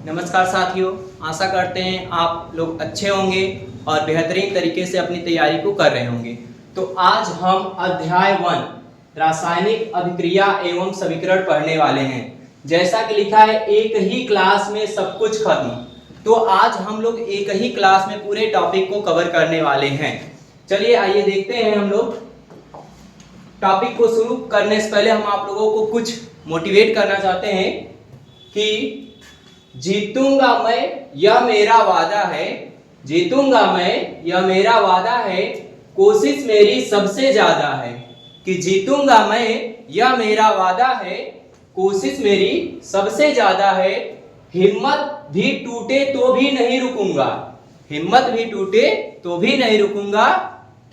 नमस्कार साथियों, आशा करते हैं आप लोग अच्छे होंगे और बेहतरीन तरीके से अपनी तैयारी को कर रहे होंगे। तो आज हम अध्याय 1 रासायनिक अभिक्रिया एवं समीकरण पढ़ने वाले हैं। जैसा कि लिखा है एक ही क्लास में सब कुछ खत्म, तो आज हम लोग एक ही क्लास में पूरे टॉपिक को कवर करने वाले हैं। चलिए आइए देखते हैं। हम लोग टॉपिक को शुरू करने से पहले हम आप लोगों को कुछ मोटिवेट करना चाहते हैं कि जीतूंगा मैं यह मेरा वादा है, जीतूंगा मैं यह मेरा वादा है, कोशिश मेरी सबसे ज्यादा है। कि जीतूंगा मैं यह मेरा वादा है, कोशिश मेरी सबसे ज्यादा है। हिम्मत भी टूटे तो भी नहीं रुकूंगा, हिम्मत भी टूटे तो भी नहीं रुकूंगा,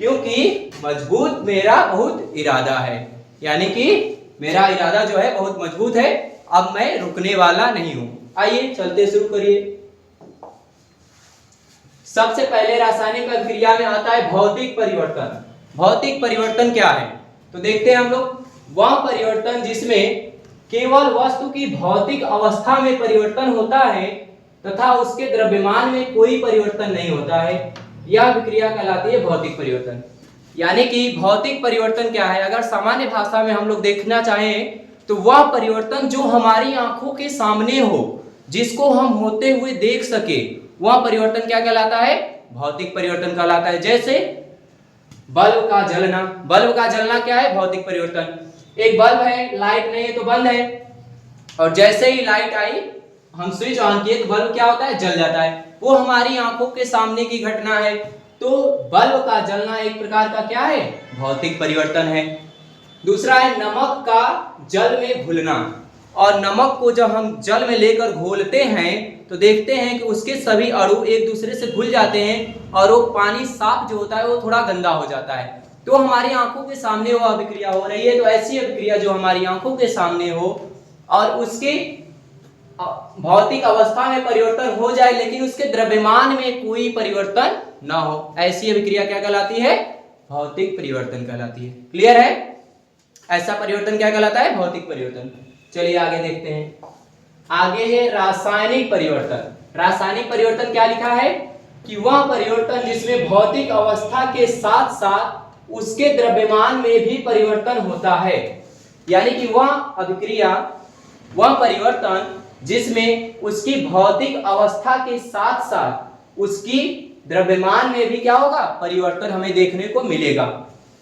क्योंकि मजबूत मेरा बहुत इरादा है। यानी कि मेरा इरादा जो है बहुत मजबूत है, अब मैं रुकने वाला नहीं हूं। आइए चलते शुरू करिए। सबसे पहले रासायनिक अभिक्रिया में आता है भौतिक परिवर्तन। भौतिक परिवर्तन क्या है तो देखते हैं हम लोग। वह परिवर्तन जिसमें केवल वस्तु की भौतिक अवस्था में परिवर्तन होता है तथा उसके द्रव्यमान में कोई परिवर्तन नहीं होता है, यह अभिक्रिया कहलाती है भौतिक परिवर्तन। यानी कि भौतिक परिवर्तन क्या है, अगर सामान्य भाषा में हम लोग देखना चाहें तो वह परिवर्तन जो हमारी आंखों के सामने हो, जिसको हम होते हुए देख सके, वह परिवर्तन क्या कहलाता है, भौतिक परिवर्तन कहलाता है। जैसे बल्ब का जलना, बल्ब का जलना क्या है, भौतिक परिवर्तन। एक बल्ब है, लाइट नहीं है तो बंद है, और जैसे ही लाइट आई हम स्विच ऑन किए तो बल्ब क्या होता है, जल जाता है। वो हमारी आंखों के सामने की घटना है। तो बल्ब का जलना एक प्रकार का क्या है, भौतिक परिवर्तन है। दूसरा है नमक का जल में घुलना। और नमक को जब हम जल में लेकर घोलते हैं तो देखते हैं कि उसके सभी अणु एक दूसरे से घुल जाते हैं और वो पानी साफ जो होता है वो थोड़ा गंदा हो जाता है। तो हमारी आंखों के सामने वो अभिक्रिया हो रही है। तो ऐसी अभिक्रिया जो हमारी आंखों के सामने हो और उसके भौतिक अवस्था में परिवर्तन हो जाए लेकिन उसके द्रव्यमान में कोई परिवर्तन ना हो, ऐसी अभिक्रिया क्या कहलाती है, भौतिक परिवर्तन कहलाती है। क्लियर है, ऐसा परिवर्तन क्या कहलाता है, भौतिक परिवर्तन। चलिए आगे देखते हैं। आगे है रासायनिक परिवर्तन। रासायनिक परिवर्तन क्या लिखा है कि वह परिवर्तन जिसमें भौतिक अवस्था के साथ साथ उसके द्रव्यमान में भी परिवर्तन होता है। यानी कि वह अभिक्रिया, वह परिवर्तन जिसमें उसकी भौतिक अवस्था के साथ साथ उसकी द्रव्यमान में भी क्या होगा, परिवर्तन हमें देखने को मिलेगा,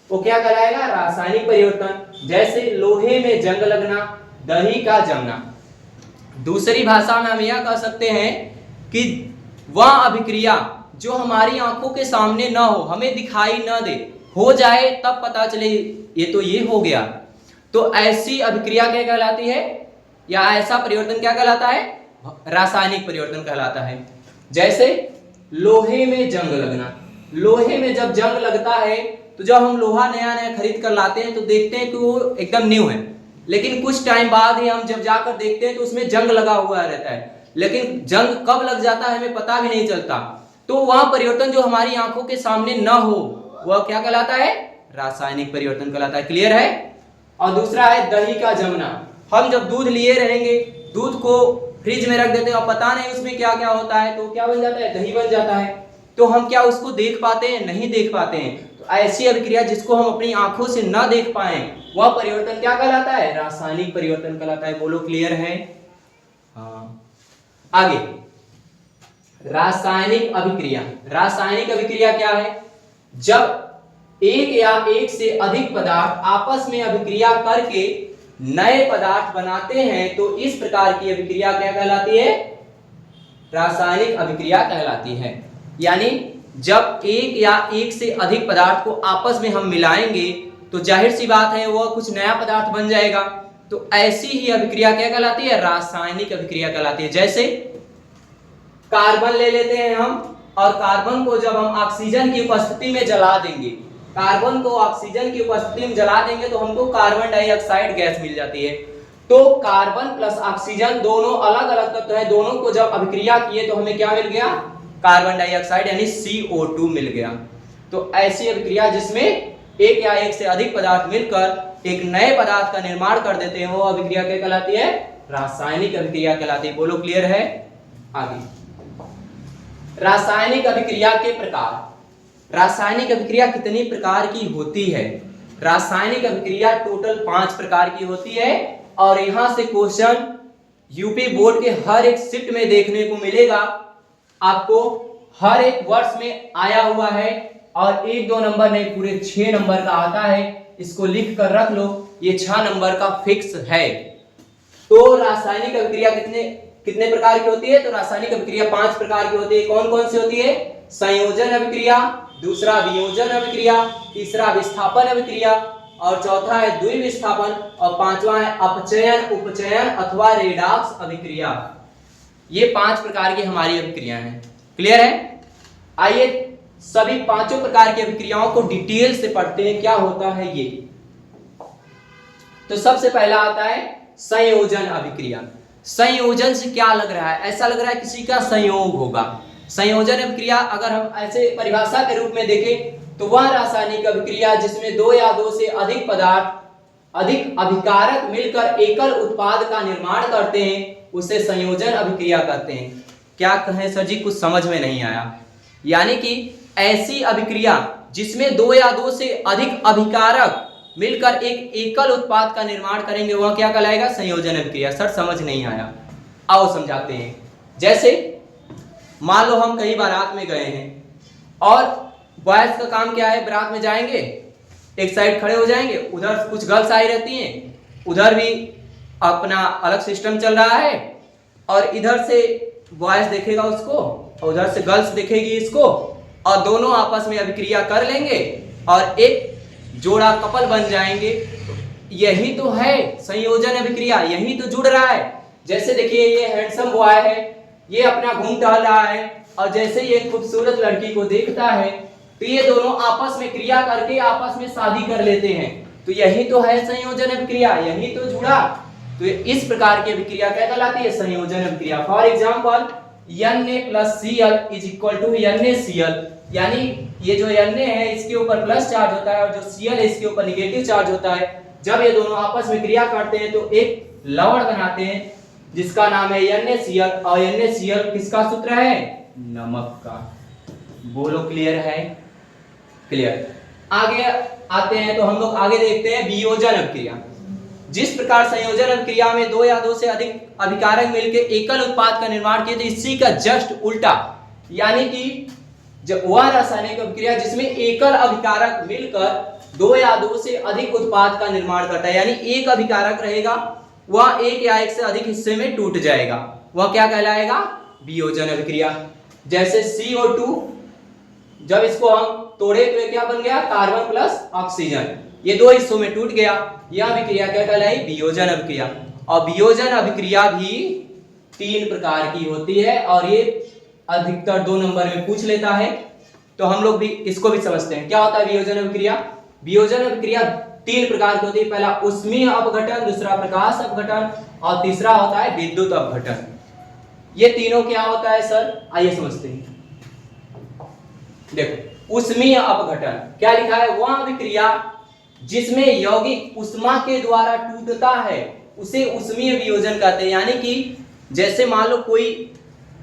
वो क्या कहलाएगा, रासायनिक परिवर्तन। जैसे लोहे में जंग लगना, दही का जमना। दूसरी भाषा में हम यह कह सकते हैं कि वह अभिक्रिया जो हमारी आंखों के सामने ना हो, हमें दिखाई ना दे, हो जाए तब पता चले ये तो ये हो गया, तो ऐसी अभिक्रिया क्या कहलाती है, या ऐसा परिवर्तन क्या कहलाता है, रासायनिक परिवर्तन कहलाता है। जैसे लोहे में जंग लगना। लोहे में जब जंग लगता है तो जब हम लोहा नया नया खरीद कर लाते हैं तो देखते हैं कि वो एकदम न्यू है, लेकिन कुछ टाइम बाद ही हम जब जाकर देखते हैं तो उसमें जंग लगा हुआ रहता है, लेकिन जंग कब लग जाता है हमें पता भी नहीं चलता। तो वह परिवर्तन जो हमारी आंखों के सामने न हो वह क्या कहलाता है, रासायनिक परिवर्तन कहलाता है। क्लियर है। और दूसरा है दही का जमना। हम जब दूध लिए रहेंगे, दूध को फ्रिज में रख देते हैं और पता नहीं उसमें क्या क्या होता है, तो क्या बन जाता है, दही बन जाता है। तो हम क्या उसको देख पाते हैं, नहीं देख पाते हैं। तो ऐसी अभिक्रिया जिसको हम अपनी आंखों से न देख पाए वह परिवर्तन क्या कहलाता है, रासायनिक परिवर्तन कहलाता है। बोलो क्लियर है। हाँ, आगे रासायनिक अभिक्रिया। रासायनिक अभिक्रिया क्या है, जब एक या एक से अधिक पदार्थ आपस में अभिक्रिया करके नए पदार्थ बनाते हैं तो इस प्रकार की अभिक्रिया क्या कहलाती है, रासायनिक अभिक्रिया कहलाती है। यानी जब एक या एक से अधिक पदार्थ को आपस में हम मिलाएंगे तो जाहिर सी बात है वह कुछ नया पदार्थ बन जाएगा। तो ऐसी ही अभिक्रिया क्या कहलाती है, रासायनिक अभिक्रिया कहलाती है। जैसे कार्बन ले लेते हैं हम, और कार्बन को जब हम ऑक्सीजन की उपस्थिति में जला देंगे, कार्बन को ऑक्सीजन की उपस्थिति में जला देंगे तो हमको कार्बन डाइऑक्साइड गैस मिल जाती है। तो कार्बन प्लस ऑक्सीजन दोनों अलग अलग तत्व है, दोनों को जब अभिक्रिया किए तो हमें क्या मिल गया, कार्बन डाइऑक्साइड यानी CO2 मिल गया। तो ऐसी अभिक्रिया जिसमें एक या एक से अधिक पदार्थ मिलकर एक नए पदार्थ का निर्माण कर देते हैं वो अभिक्रिया क्या कहलाती है, रासायनिक अभिक्रिया कहलाती है। बोलो क्लियर है। आगे रासायनिक अभिक्रिया के प्रकार। रासायनिक अभिक्रिया कितनी प्रकार की होती है? रासायनिक अभिक्रिया टोटल 5 प्रकार की होती है और यहां से क्वेश्चन यूपी बोर्ड के हर एक शिफ्ट में देखने को मिलेगा। आपको हर एक वर्ष में आया हुआ है और 1-2 नंबर नहीं, पूरे 6 नंबर का आता है। इसको लिख कर रख लो, ये 6 नंबर का फिक्स है। तो रासायनिक अभिक्रिया कितने प्रकार की होती है? तो रासायनिक अभिक्रिया 5 प्रकार की होती है। कौन कौन सी होती है? संयोजन अभिक्रिया, दूसरा वियोजन अभिक्रिया, तीसरा विस्थापन अभिक्रिया और चौथा है द्विविस्थापन और पांचवा है अपचयन, उपचयन अथवा रेडॉक्स अभिक्रिया। ये 5 प्रकार की हमारी अभिक्रिया हैं। क्लियर है? आइए सभी 5 प्रकार की अभिक्रियाओं को डिटेल से पढ़ते हैं, क्या होता है ये। तो सबसे पहला आता है संयोजन अभिक्रिया। संयोजन से क्या लग रहा है? ऐसा लग रहा है किसी का संयोग होगा। संयोजन अभिक्रिया अगर हम ऐसे परिभाषा के रूप में देखें तो वह रासायनिक अभिक्रिया जिसमें 2 या 2 से अधिक पदार्थ अधिक अभिकारक मिलकर एकल उत्पाद का निर्माण करते हैं, उसे संयोजन अभिक्रिया कहते हैं। क्या कहें सर जी, कुछ समझ में नहीं आया। यानी कि ऐसी अभिक्रिया जिसमें 2 या 2 से अधिक अभिकारक मिलकर एक एकल उत्पाद का निर्माण करेंगे, वह क्या कहलाएगा? संयोजन अभिक्रिया। सर समझ नहीं आया, आओ समझाते हैं। जैसे मान लो हम कहीं बारात में गए हैं और बॉयज का काम क्या है? बारात में जाएंगे, एक साइड खड़े हो जाएंगे, उधर कुछ गर्ल्स आई रहती हैं, उधर भी अपना अलग सिस्टम चल रहा है और इधर से बॉयज देखेगा उसको और उधर से गर्ल्स देखेगी इसको और दोनों आपस में अभिक्रिया कर लेंगे और एक जोड़ा कपल बन जाएंगे। यही तो है संयोजन अभिक्रिया, यही तो जुड़ रहा है। जैसे देखिए ये हैंडसम बॉय है, ये अपना घूम टहल रहा है और जैसे ये खूबसूरत लड़की को देखता है तो ये दोनों आपस में क्रिया करके आपस में शादी कर लेते हैं। तो यही तो है संयोजन अभिक्रिया, यही तो जुड़ा। तो इस प्रकार की अभिक्रिया क्या कहलाती है? संयोजन अभिक्रिया। फॉर एग्जांपल Na+Cl = NaCl, यानी ये जो Na है इसके ऊपर प्लस चार्ज होता है और जो Cl है इसके ऊपर निगेटिव चार्ज होता है। जब ये दोनों आपस में क्रिया करते हैं तो एक लवण बनाते हैं जिसका नाम है NaCl और NaCl किसका सूत्र है? नमक का। बोलो क्लियर है? क्लियर। आगे आते हैं तो हम लोग आगे देखते हैं वियोजन अभिक्रिया। जिस प्रकार संयोजन अभिक्रिया में 2 या 2 से अधिक अभिकारक मिलकर एकल उत्पाद का निर्माण किए, तो इसी का जस्ट उल्टा, यानी कि जब वह रासायनिक अभिक्रिया जिसमें एकल अभिकारक मिलकर 2 या 2 से अधिक उत्पाद का निर्माण करता है, यानी एक अभिकारक रहेगा वह एक या एक से अधिक हिस्से में टूट जाएगा, वह क्या कहलाएगा? वियोजन अभिक्रिया। जैसे CO2 जब इसको हम तोड़े तो ये क्या बन गया? कार्बन प्लस ऑक्सीजन, ये 2 हिस्सों में टूट गया। यह अभिक्रिया क्या कहलाई? वियोजन अभिक्रिया। और वियोजन अभिक्रिया भी 3 प्रकार की होती है और ये अधिकतर 2 नंबर में पूछ लेता है, तो हम लोग भी इसको भी समझते हैं। क्या होता है वियोजन अभिक्रिया? वियोजन अभिक्रिया 3 प्रकार की होती है। पहला ऊष्मीय अपघटन, दूसरा प्रकाश अपघटन और तीसरा होता है विद्युत अपघटन। ये तीनों क्या होता है सर? आइए समझते हैं। देखो ऊष्मीय अपघटन क्या लिखा है? वह अभिक्रिया जिसमें यौगिक उष्मा के द्वारा टूटता है उसे ऊष्मीय वियोजन कहते हैं। यानी कि जैसे मान लो कोई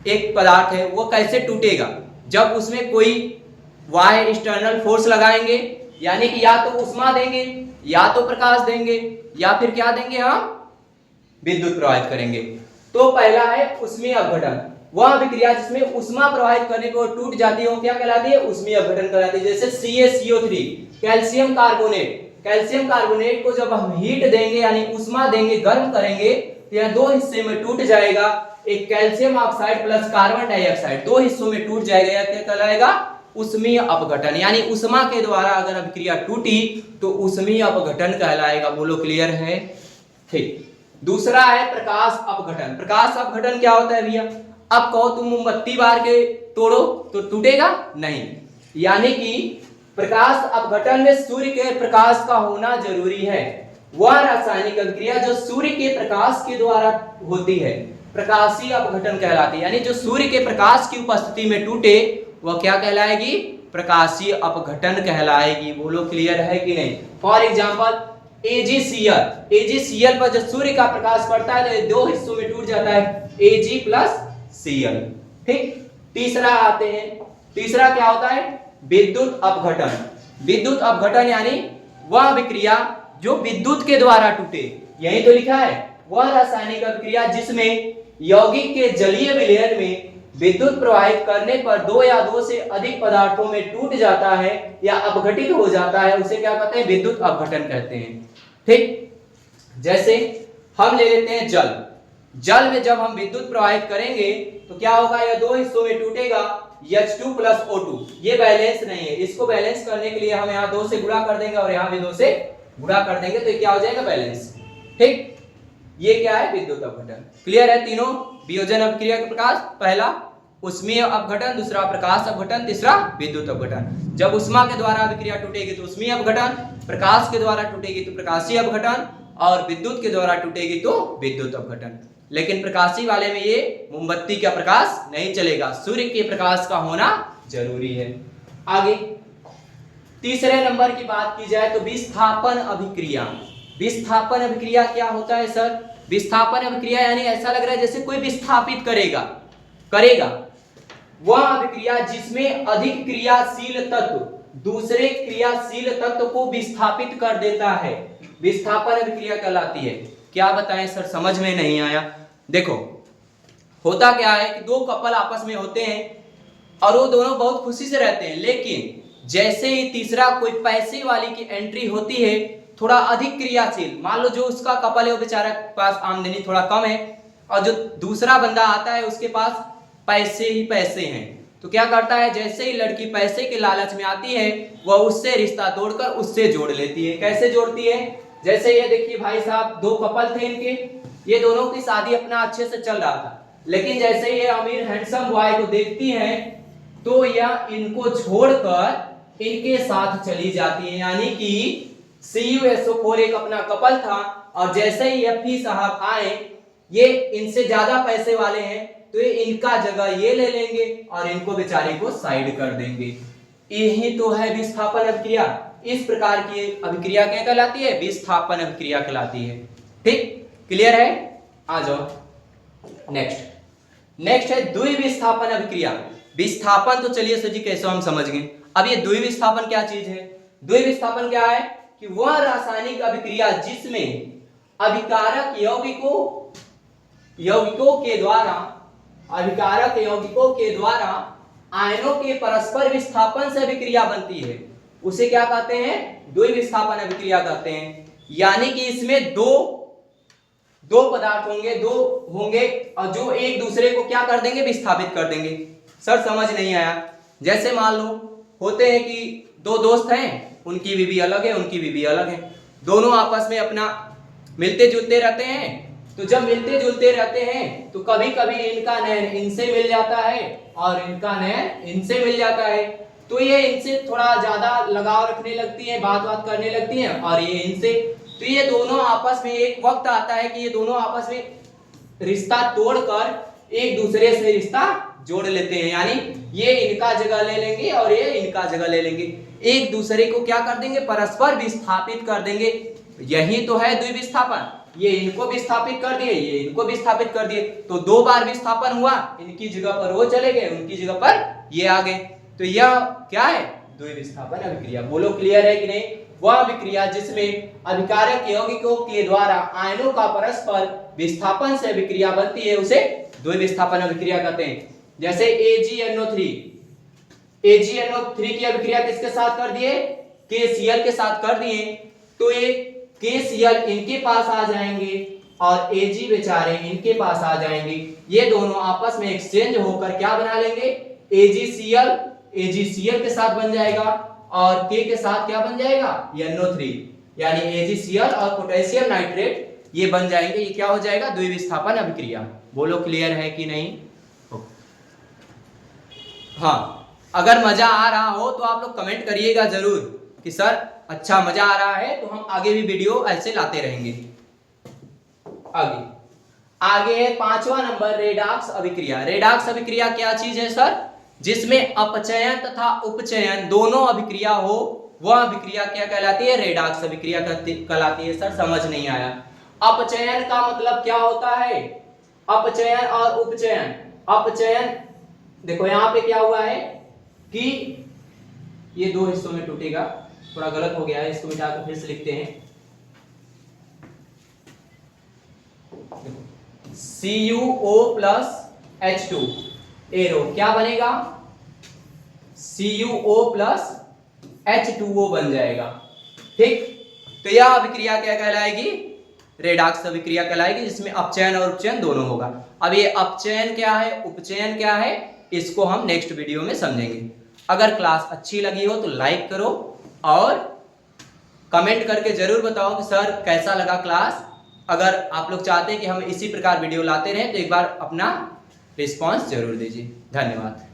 एक पदार्थ है, वो कैसे टूटेगा? जब उसमें कोई बाह्य एक्सटर्नल फोर्स लगाएंगे, यानी कि या तो उष्मा देंगे या तो प्रकाश देंगे या फिर क्या देंगे? हम विद्युत प्रवाहित करेंगे। तो पहला है ऊष्मीय अपघटन। वह अभिक्रिया जिसमें उष्मा प्रवाहित करने को टूट जाती है वो क्या कहलाती है? ऊष्मीय अपघटन कहलाती है। जैसे CaCO3 calcium carbonate, calcium carbonate को जब हम हीट देंगे यानी उष्मा देंगे, गर्म करेंगे, तो यह 2 हिस्से में टूट जाएगा। एक calcium oxide plus carbon dioxide 2 हिस्सों में टूट जाएगा। यह क्या कहलाएगा? ऊष्मीय अपघटन। यानी उष्मा के द्वारा अगर अभिक्रिया टूटी तो ऊष्मीय अपघटन कहलाएगा। बोलो क्लियर है? ठीक। दूसरा है प्रकाश अपघटन। प्रकाश अपघटन क्या होता है भैया? अब कहो तुम मोमबत्ती बार के तोड़ो तो टूटेगा नहीं, यानी कि प्रकाश अपघटन में सूर्य के प्रकाश का होना जरूरी है। वह रासायनिक अभिक्रिया जो सूर्य के प्रकाश के द्वारा होती है प्रकाशीय अपघटन कहलाती है। यानी जो सूर्य के प्रकाश की उपस्थिति में टूटे वह क्या कहलाएगी? प्रकाशीय अपघटन कहलाएगी। बोलो क्लियर है कि नहीं? फॉर एग्जांपल AgCl, AgCl पर जब सूर्य का प्रकाश पड़ता है तो 2 हिस्सों में टूट जाता है, Ag प्लस Cl। ठीक, तीसरा आते हैं, तीसरा क्या होता है? विद्युत अपघटन। विद्युत अपघटन यानी वह अभिक्रिया जो विद्युत के द्वारा टूटे, यही तो लिखा है, वह रासायनिक अभिक्रिया जिसमें यौगिक के जलीय विलयन में विद्युत प्रवाहित करने पर दो या दो से अधिक पदार्थों में टूट जाता है या अपघटित हो जाता है, उसे क्या कहते हैं? विद्युत अपघटन कहते हैं। ठीक, जैसे हम ले लेते हैं जल। जल में जब हम विद्युत प्रवाहित करेंगे तो क्या होगा? यह दो हिस्सों में टूटेगा, H2 प्लस O2। ये बैलेंस नहीं है, इसको बैलेंस करने के लिए हम यहाँ 2 से गुणा कर देंगे और यहाँ भी 2 से गुणा कर देंगे, तो ये क्या हो जाएगा? बैलेंस। ठीक, ये क्या है? विद्युत अपघटन। क्लियर है? तीनों वियोजन अभिक्रिया के प्रकार, पहला उष्मीय अपघटन, दूसरा प्रकाश अपघटन, तीसरा विद्युत अपघटन। जब उष्मा के द्वारा अभिक्रिया टूटेगी तो उष्मीय अपघटन, प्रकाश के द्वारा टूटेगी तो प्रकाशीय अपघटन, और विद्युत के द्वारा टूटेगी तो विद्युत अपघटन। लेकिन प्रकाशी वाले में ये मोमबत्ती का प्रकाश नहीं चलेगा, सूर्य के प्रकाश का होना जरूरी है। आगे तीसरे नंबर की बात की जाए तो विस्थापन अभिक्रिया। विस्थापन अभिक्रिया क्या होता है सर? विस्थापन अभिक्रिया यानी ऐसा लग रहा है जैसे कोई विस्थापित करेगा वह अभिक्रिया जिसमें अधिक क्रियाशील तत्व दूसरे क्रियाशील तत्व को विस्थापित कर देता है, विस्थापन अभिक्रिया कहलाती है। क्या बताएं सर, समझ में नहीं आया? देखो, होता क्या है कि दो कपल आपस में होते हैं और वो दोनों बहुत खुशी से रहते हैं, लेकिन जैसे ही तीसरा कोई पैसे वाली की एंट्री होती है, थोड़ा अधिक क्रियाशील, मान लो जो उसका कपल है वो बेचारा के पास आमदनी थोड़ा कम है और जो दूसरा बंदा आता है उसके पास पैसे ही पैसे हैं, तो क्या करता है? जैसे ही लड़की पैसे के लालच में आती है वह उससे रिश्ता तोड़कर उससे जोड़ लेती है। कैसे जोड़ती है? जैसे ये देखिए भाई साहब, दो कपल थे इनके, ये दोनों की शादी अपना अच्छे से चल रहा था, लेकिन जैसे ये अमीर हैंडसम बॉय को देखती है तो यह इनको छोड़कर इनके साथ चली जाती है। यानी कि CuSO4 एक अपना कपल था और जैसे ही Fe साहब आए, ये इनसे ज्यादा पैसे वाले हैं तो ये इनका जगह ये ले लेंगे और इनको बेचारे को साइड कर देंगे। यही तो है विस्थापन अभिक्रिया। इस प्रकार की अभिक्रिया क्या कहलाती है? विस्थापन अभिक्रिया कहलाती है। ठीक, क्लियर है? आ जाओ नेक्स्ट है द्विविस्थापन अभिक्रिया। विस्थापन तो चलिए सर जी कैसे हम समझ गए, अब ये द्विविस्थापन क्या चीज है? द्विविस्थापन क्या है कि वह रासायनिक अभिक्रिया जिसमें अभिकारक यौगिकों के द्वारा आयनों के परस्पर विस्थापन से अभिक्रिया बनती है, उसे क्या कहते हैं? द्विविस्थापन अभिक्रिया कहते हैं। यानी कि इसमें दो पदार्थ होंगे और जो एक दूसरे को क्या कर देंगे? विस्थापित कर देंगे। सर समझ नहीं आया? जैसे मान लो होते हैं कि दो दोस्त हैं, उनकी बीवी अलग है, उनकी बीवी अलग है, दोनों आपस में अपना मिलते जुलते रहते हैं। तो जब मिलते जुलते रहते हैं तो कभी कभी इनका नैन इनसे मिल जाता है और इनका नैन इनसे मिल जाता है, तो ये इनसे थोड़ा ज्यादा लगाव रखने लगती हैं, बात करने लगती हैं, और ये इनसे, तो ये दोनों आपस में एक वक्त आता है कि ये दोनों आपस में रिश्ता तोड़कर एक दूसरे से रिश्ता जोड़ लेते हैं। यानी ये इनका जगह ले लेंगे और ये इनका जगह ले लेंगे, एक दूसरे को क्या कर देंगे? परस्पर विस्थापित कर देंगे। यही तो है द्विविस्थापन। ये इनको विस्थापित कर दिए, ये इनको विस्थापित कर दिए, तो दो बार विस्थापन हुआ, इनकी जगह पर वो चले गए, उनकी जगह पर ये आ गए, तो यह क्या है? द्विविस्थापन अभिक्रिया। बोलो क्लियर है कि नहीं? वह अभिक्रिया जिसमें अभिकारक यौगिकों के द्वारा आयनों का परस्पर विस्थापन से अभिक्रिया बनती है उसे द्विविस्थापन अभिक्रिया कहते हैं। जैसे AgNO3 की अभिक्रिया किसके साथ कर दिए? KCl के साथ कर दिए, तो ये KCl इनके पास आ जाएंगे और Ag बेचारे इनके पास आ जाएंगे। ये दोनों आपस में एक्सचेंज होकर क्या बना लेंगे? AgCl के साथ बन जाएगा और K के साथ क्या बन जाएगा? NO3, यानी AgCl और पोटेशियम नाइट्रेट ये बन जाएंगे। ये क्या हो जाएगा? द्विविस्थापन अभिक्रिया। बोलो क्लियर है कि नहीं? हाँ, अगर मजा आ रहा हो तो आप लोग कमेंट करिएगा जरूर कि सर अच्छा मजा आ रहा है, तो हम आगे भी वीडियो ऐसे लाते रहेंगे। आगे है 5वां नंबर रेडॉक्स अभिक्रिया। रेडॉक्स अभिक्रिया क्या चीज है सर? जिसमें अपचयन तथा उपचयन दोनों अभिक्रिया हो, वह अभिक्रिया क्या कहलाती है? रेडॉक्स अभिक्रिया कहलाती है। सर समझ नहीं आया? अपचयन का मतलब क्या होता है? अपचयन और उपचयन अपचयन, देखो यहाँ पे क्या हुआ है कि ये दो हिस्सों में टूटेगा, थोड़ा गलत हो गया है, इसको मिटाकर फिर से लिखते हैं। CuO प्लस H2 एरो क्या बनेगा, CuO प्लस H2O बन जाएगा। ठीक, तो यह अभिक्रिया क्या कहलाएगी, रेडॉक्स अभिक्रिया कहलाएगी, जिसमें अपचयन और उपचयन दोनों होगा। अब ये अपचयन क्या है, उपचयन क्या है, इसको हम नेक्स्ट वीडियो में समझेंगे। अगर क्लास अच्छी लगी हो तो लाइक करो और कमेंट करके जरूर बताओ कि सर कैसा लगा क्लास। अगर आप लोग चाहते हैं कि हम इसी प्रकार वीडियो लाते रहें तो एक बार अपना रिस्पांस जरूर दीजिए। धन्यवाद।